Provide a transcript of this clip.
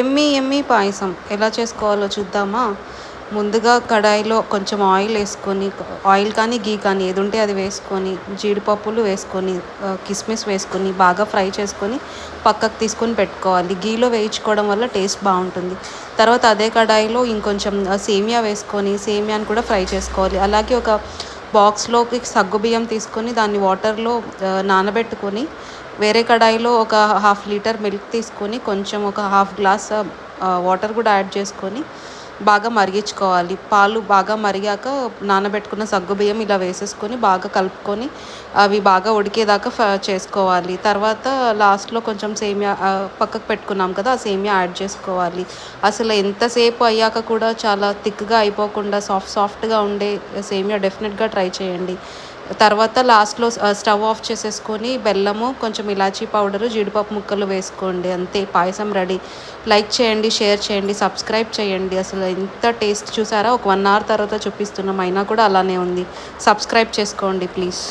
Emmy Emmy పాయసం ఎలా చేసుకోవాలో చూద్దామా? ముందుగా కడాయిలో కొంచెం ఆయిల్ వేసుకొని, ఆయిల్ కానీ గీ కానీ ఏది ఉంటే అది వేసుకొని, జీడిపప్పులు వేసుకొని, కిస్మిస్ వేసుకొని బాగా ఫ్రై చేసుకొని పక్కకు తీసుకొని పెట్టుకోవాలి. గీలో వేయించుకోవడం వల్ల టేస్ట్ బాగుంటుంది. తర్వాత అదే కడాయిలో ఇంకొంచెం సేమియా వేసుకొని సేమియాని కూడా ఫ్రై చేసుకోవాలి. అలాగే ఒక బాక్స్లోకి సగ్గుబియ్యం తీసుకొని దాన్ని వాటర్లో నానబెట్టుకొని, వేరే కడాయిలో ఒక హాఫ్ లీటర్ మిల్క్ తీసుకొని కొంచెం ఒక హాఫ్ గ్లాస్ వాటర్ కూడా యాడ్ చేసుకొని బాగా మరిగించుకోవాలి. పాలు బాగా మరిగాక నానబెట్టుకున్న సగ్గుబియ్యం ఇలా వేసేసుకొని బాగా కలుపుకొని అవి బాగా ఉడికేదాకా చేసుకోవాలి. తర్వాత లాస్ట్లో కొంచెం సేమియా పక్కకు పెట్టుకున్నాం కదా, ఆ సేమియా యాడ్ చేసుకోవాలి. అసలు ఎంతసేపు అయ్యాక కూడా చాలా థిక్గా అయిపోకుండా సాఫ్ట్గా ఉండే సేమియా డెఫినెట్గా ట్రై చేయండి. తర్వాత లాస్ట్లో స్టవ్ ఆఫ్ చేసేసుకొని బెల్లము, కొంచెం ఇలాచీ పౌడరు, జీడిపప్పు ముక్కలు వేసుకోండి. అంతే, పాయసం రెడీ. లైక్ చేయండి, షేర్ చేయండి, సబ్స్క్రైబ్ చేయండి. అసలు ఎంత టేస్ట్ చూసారా? ఒక 1 అవర్ తర్వాత చూపిస్తున్నాం, అయినా కూడా అలానే ఉంది. సబ్స్క్రైబ్ చేసుకోండి ప్లీజ్.